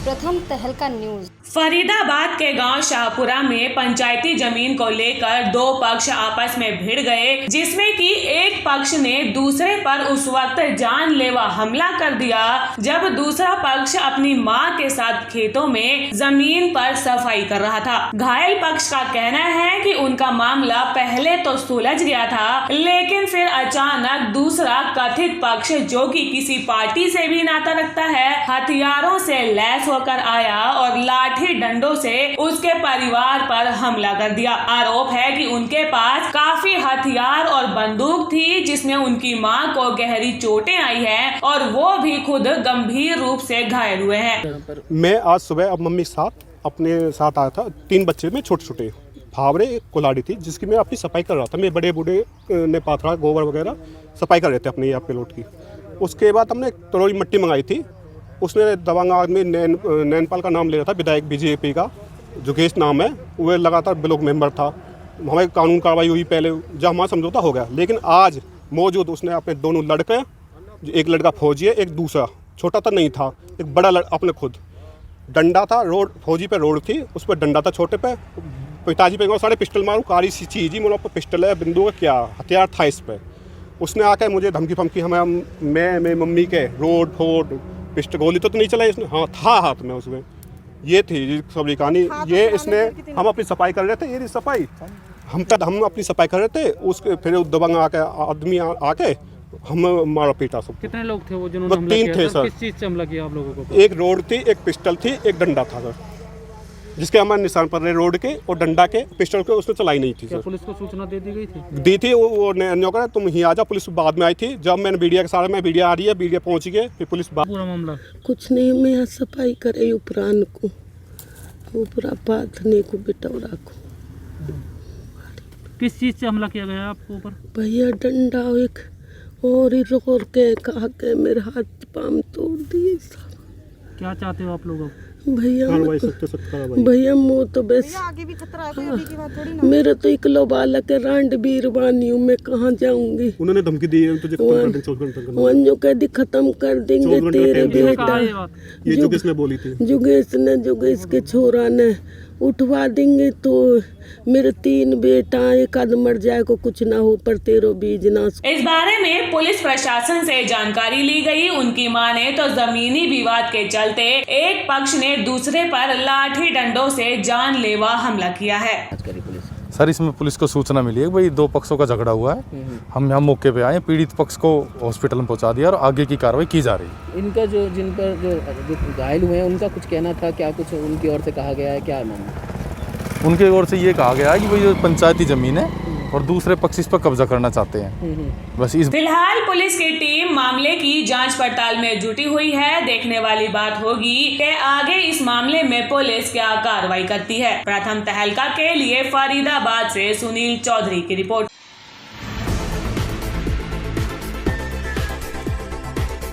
प्रथम तहलका न्यूज। फरीदाबाद के गांव शाहपुरा में पंचायती जमीन को लेकर दो पक्ष आपस में भिड़ गए, जिसमें कि एक पक्ष ने दूसरे पर उस वक्त जानलेवा हमला कर दिया जब दूसरा पक्ष अपनी मां के साथ खेतों में जमीन पर सफाई कर रहा था। घायल पक्ष का कहना है कि उनका मामला पहले तो सुलझ गया था, लेकिन फिर अचानक दूसरा कथित पक्ष, जो कि किसी पार्टी से भी नाता रखता है, हथियारों से लैस होकर आया और लाठी डंडों से उसके परिवार पर हमला कर दिया। आरोप है कि उनके पास काफी हथियार और बंदूक थी, जिसमें उनकी मां को गहरी चोटें आई हैं और वो भी खुद गंभीर रूप से घायल हुए हैं। मैं आज सुबह अब मम्मी के साथ अपने साथ आया था। 3 बच्चे में छोटे छोटे फावड़े कुल्हाड़ी थी, जिसकी मैं अपनी सफाई कर रहा था। मैं बड़े बूढ़े ने पाथरा गोबर वगैरह सफाई कर रहे थे अपने आप के लोट की। उसके बाद हमने तरोई मिट्टी मंगाई थी। उसने दबंग आदमी नैनपाल का नाम ले रहा था, विधायक बीजेपी का जोगेश नाम है, वो लगातार ब्लॉक मेंबर था। हमारी कानून कार्रवाई हुई पहले, जब हमारा समझौता हो गया। लेकिन आज मौजूद उसने अपने दोनों लड़के, एक लड़का फौजी है, एक दूसरा छोटा तो नहीं था, एक बड़ा अपने खुद डंडा था, रोड फौजी पे रोड थी, उस पर डंडा था छोटे पे। पिताजी पे सारे पिस्टल मारूँ, कारी सी चीज़ ही मेरे पिस्टल है, बिंदु का क्या हथियार था इस पर। उसने आकर मुझे धमकी फमकी, मैं मम्मी के रोड फोड पिस्टल गोली तो नहीं चलाई इसने, हाँ था हाथ में उसमें। ये थी सब कहानी। ये इसने हम अपनी सफाई कर रहे थे, ये सफाई हम अपनी सफाई कर रहे थे, उसके फिर दबंग आके आदमी आके हम मारा पीटा सब। कितने लोग थे वो जिन्होंने हमला 3 थे सर। किस चीज़ से हमला किया आप लोगों को? एक रोड थी, एक पिस्टल थी, एक डंडा था सर, जिसके हमारे निशान पर रहे रोड के और डंडा के। पिस्टल के उसने चलाई नहीं थी सर। पुलिस को सूचना दे दी गई थी? दी थी, वो नौकर तुम ही आ जाओ। पुलिस बाद में आई थी, जब मैंने मीडिया के सारे में मीडिया आ रही है, मीडिया पहुंच गए, फिर पुलिस पूरा मामला कुछ नहीं। मैं यहाँ सफाई करे उपरान को ऊपरा पाथने को बिटौरा को। किस चीज़ से हमला किया गया आपको ऊपर? भैया डंडा एक और ही रोक के कहा के मेरे हाथ पाम तोड़ दिए सब। क्या चाहते हो आप लोग अब? भैया मो तो बस आगे भी खतरा है, अभी की बात थोड़ी ना। मेरा तो इकलो बालक है, रांड बीरबानी हूँ, मैं कहाँ जाऊंगी। उन्होंने धमकी दी है तुझे जो कह खत्म कर देंगे तेरे बेटा। ये जोगेश ने बोली थी, जोगेश के छोरा ने उठवा देंगे तो मेरे 3 बेटा, एक आध मर जाए को कुछ ना हो, पर तेरो बीज ना। इस बारे में पुलिस प्रशासन से जानकारी ली गई। उनकी माने तो जमीनी विवाद के चलते एक पक्ष ने दूसरे पर लाठी डंडों से जानलेवा हमला किया है। सर, इसमें पुलिस को सूचना मिली है भाई 2 पक्षों का झगड़ा हुआ है। हम यहाँ मौके पे आए, पीड़ित पक्ष को हॉस्पिटल में पहुँचा दिया और आगे की कार्रवाई की जा रही है। इनका जिन पर जो घायल हुए हैं, उनका कुछ कहना था, क्या कुछ उनकी ओर से कहा गया है, क्या मामला? उनके ओर से ये कहा गया है कि भाई जो पंचायती जमीन है और दूसरे पक्ष इस पर कब्जा करना चाहते हैं। बस इस फिलहाल पुलिस की टीम मामले की जांच पड़ताल में जुटी हुई है। देखने वाली बात होगी कि आगे इस मामले में पुलिस क्या कार्रवाई करती है। प्रथम तहलका के लिए फरीदाबाद से सुनील चौधरी की रिपोर्ट।